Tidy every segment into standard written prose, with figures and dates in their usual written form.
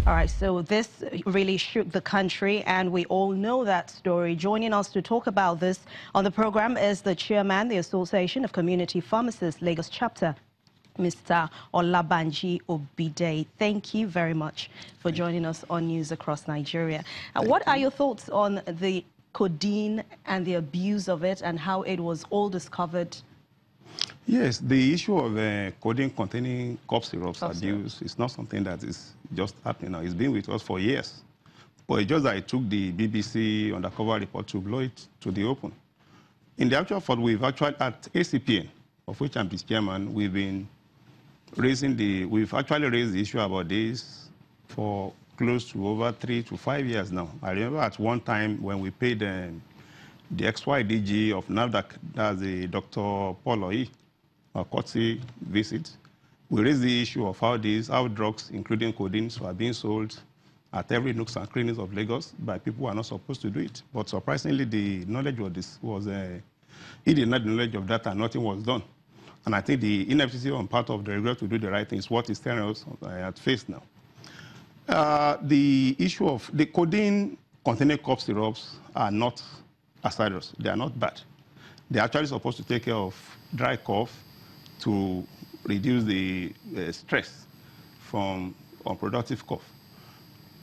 All right, so this really shook the country, and we all know that story. Joining us to talk about this on the program is the chairman, the Association of Community Pharmacists, Lagos Chapter, Mr. Olabanji Obide. Thank you very much for joining us on News Across Nigeria. What are your thoughts on the codeine and the abuse of it and how it was all discovered? Yes, the issue of codeine containing cough syrups abuse is not something that is just happening now. It's been with us for years. But it's just that it took the BBC undercover report to blow it to the open. In the actual fact, we've actually, at ACPN, of which I'm the chairman, we've actually raised the issue about this for close to over 3 to 5 years now. I remember at one time when we paid the XYDG of NAFDAC, that's the Dr. Paul Oyi, a courtesy visit, we raised the issue of how drugs, including codeine, were being sold at every nooks and crannies of Lagos by people who are not supposed to do it. But surprisingly, the knowledge of this was, he did not have the knowledge of that and nothing was done. And I think the ineptitude on part of the regulator to do the right thing is what is staring us at face now. The issue of the codeine containing cough syrups are not hazardous. They are not bad. They're actually supposed to take care of dry cough to reduce the stress from unproductive cough.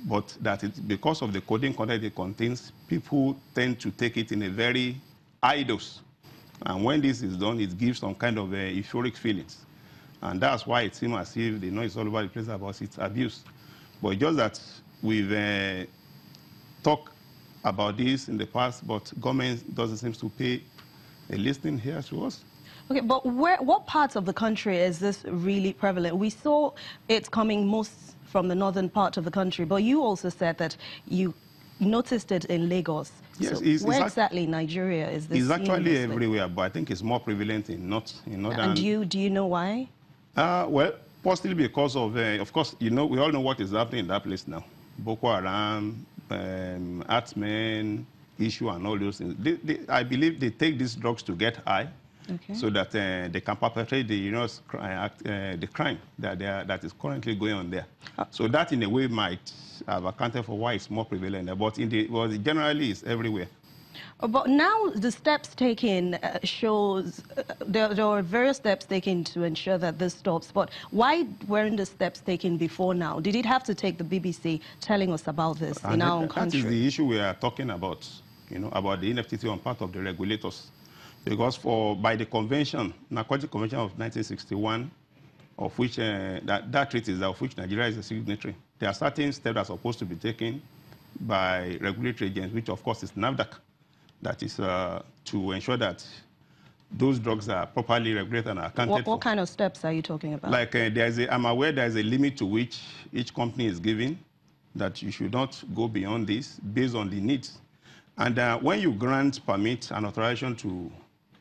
But because of the codeine content it contains, people tend to take it in a very high dose. And when this is done, it gives some kind of euphoric feelings. And that's why it seems as if they know it's all over the place about its abuse. But just that we've talked about this in the past, but government doesn't seem to pay a listening here to us. Okay, but what parts of the country is this really prevalent? We saw it coming most from the northern part of the country, but you also said that you noticed it in Lagos. Yes, so where exactly in Nigeria is this? It's actually everywhere, but I think it's more prevalent in northern. And do you know why? Well, possibly because of course, we all know what is happening in that place now. Boko Haram, Herdsmen issue and all those things. I believe they take these drugs to get high, so that they can perpetrate the crime that is currently going on there. So that, in a way, might have accounted for why it's more prevalent there. But generally, it's everywhere. But now the steps taken shows there are various steps taken to ensure that this stops. But why weren't the steps taken before now? Did it have to take the BBC telling us about this in our own country? That is the issue we are talking about, about the ineptitude on part of the regulators. Because by the convention, Narcotic Convention of 1961, of which that treaty is of which Nigeria is a signatory, there are certain steps that are supposed to be taken by regulatory agents, which of course is NAFDAC. That is to ensure that those drugs are properly regulated and accounted for. What kind of steps are you talking about? Like I'm aware there is a limit to which each company is giving, that you should not go beyond this based on the needs. And when you grant permit and authorization to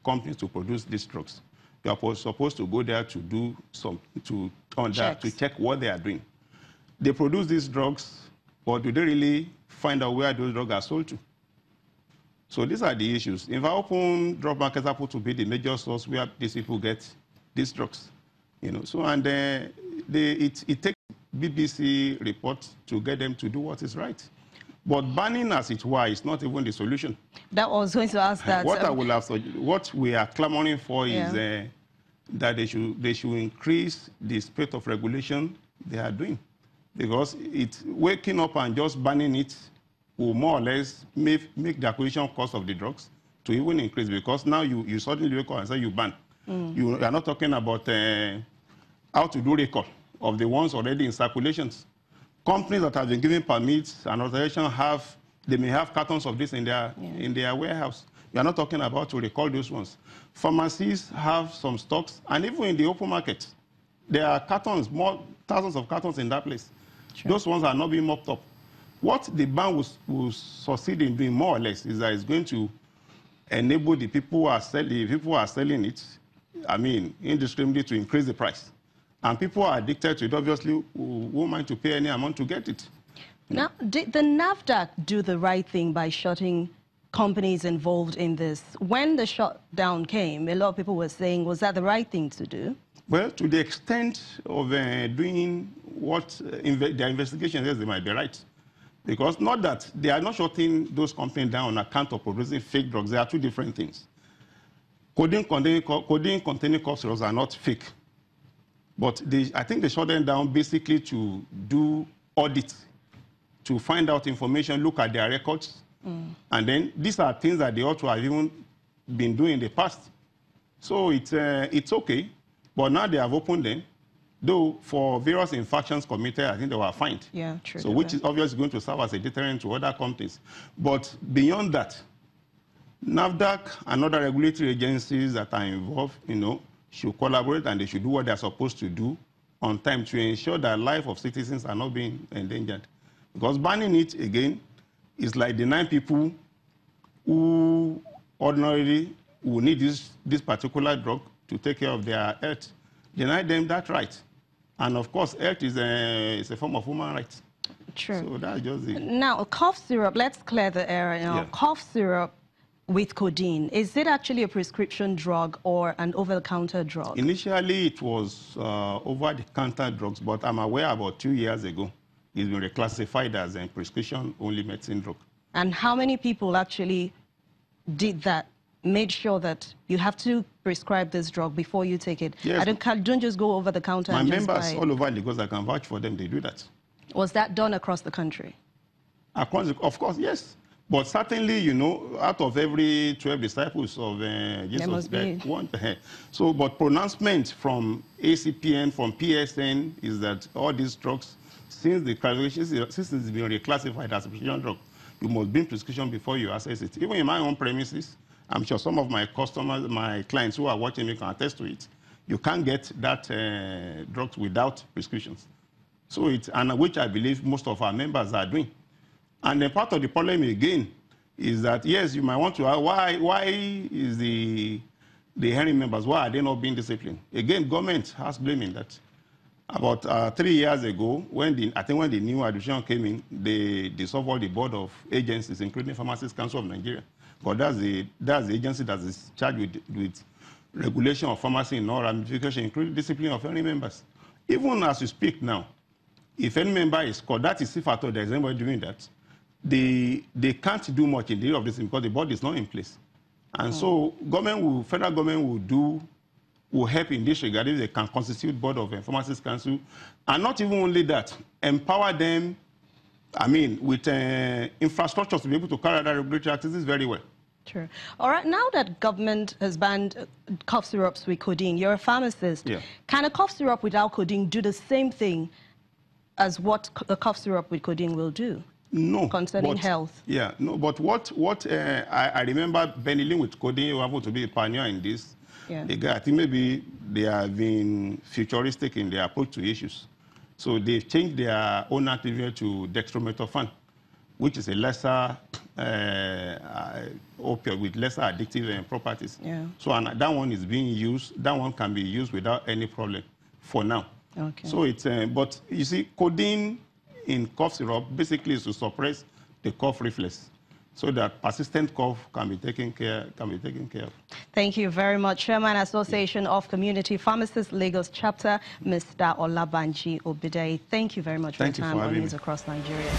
companies to produce these drugs, you are supposed to go there to do to check what they are doing. They produce these drugs, but do they really find out where those drugs are sold to? So these are the issues. If our open drug markets are put to be the major source where these people get these drugs, So and it takes BBC reports to get them to do what is right. But banning, as it were, is not even the solution. That was going to ask that. What we are clamoring for is that they should increase the spate of regulation they are doing, because it's waking up and just banning it will more or less make the acquisition cost of the drugs to even increase, because now you suddenly wake up and say you ban. You are not talking about how to do recall of the ones already in circulations. Companies that have been given permits and authorization they may have cartons of this in their warehouse. We are not talking about to recall those ones. Pharmacies have some stocks, and even in the open market, there are cartons, thousands of cartons in that place. Sure. Those ones are not being mopped up. What the ban will succeed in doing, more or less, is that it's going to enable the people who are selling it, indiscriminately, to increase the price. And people are addicted to it, obviously, who won't mind to pay any amount to get it. Now, did the NAFDAC do the right thing by shutting companies involved in this? When the shutdown came, a lot of people were saying, was that the right thing to do? Well, to the extent of doing their investigation says they might be right. Because not that they are not shutting those companies down on account of producing fake drugs. They are two different things. Codeine containing cough syrups are not fake. But I think they shut them down basically to do audits, to find out information, look at their records. And then these are things that they ought to have even been doing in the past. So it's okay. But now they have opened them. Though for various infractions committed, I think they were fined. Yeah, true. So which is obviously going to serve as a deterrent to other companies. But beyond that, NAFDAC and other regulatory agencies that are involved, should collaborate, and they should do what they're supposed to do on time to ensure that the life of citizens are not being endangered. Because banning it, again, is like denying people who ordinarily will need this particular drug to take care of their health. Deny them that right. And of course, health is a form of human rights. True. So that's just it. Now, cough syrup, let's clear the air now. Yeah. Cough syrup with codeine, is it actually a prescription drug or an over-the-counter drug? Initially, it was over-the-counter drugs, but I'm aware about 2 years ago, it's been reclassified as a prescription-only medicine drug. And how many people actually did that, made sure that you have to prescribe this drug before you take it? Yes. Don't just go over the counter My and members just buy. all over Lagos, I can vouch for them, they do that. Was that done across the country? Of course, yes. But certainly, out of every 12 disciples of Jesus, one. So, but pronouncement from ACPN, from PSN, is that all these drugs, since it's been reclassified as a prescription drug, you must be in prescription before you access it. Even in my own premises, I'm sure some of my customers, my clients who are watching me can attest to it. You can't get that drugs without prescriptions. So and which I believe most of our members are doing. And then part of the problem again is that, yes, you might want to ask, why is the hearing members, why are they not being disciplined? Again, government has blaming that. About 3 years ago, I think when the new administration came in, they dissolved all the board of agencies, including Pharmacists Council of Nigeria. But that's the agency that is charged with regulation of pharmacy in all ramifications, including discipline of hearing members. Even as we speak now, if any member is caught, that is if at all there is anybody doing that, they can't do much in the area of this because the board is not in place. And so federal government will help in this regard if they can constitute board of Pharmacists Council. And not even only that, empower them, with infrastructure to be able to carry out regulatory activities very well. True. All right, now that government has banned cough syrups with codeine, you're a pharmacist. Yeah. Can a cough syrup without codeine do the same thing as what a cough syrup with codeine will do? No. Concerning health? Yeah, no, but I remember Benylin with codeine, who happened to be a pioneer in this. Yeah. I think maybe they have been futuristic in their approach to issues. So they've changed their own activity to dextromethorphan, which is a lesser opioid with lesser addictive properties. Yeah. So that one is being used. That one can be used without any problem for now. Okay. So but you see, codeine in cough syrup basically is to suppress the cough reflex, so that persistent cough can be taken care of. Thank you very much. Chairman, Association of Community Pharmacists, Lagos Chapter, Mr. Olabanji Obidei. Thank you very much for your time on News Across Nigeria.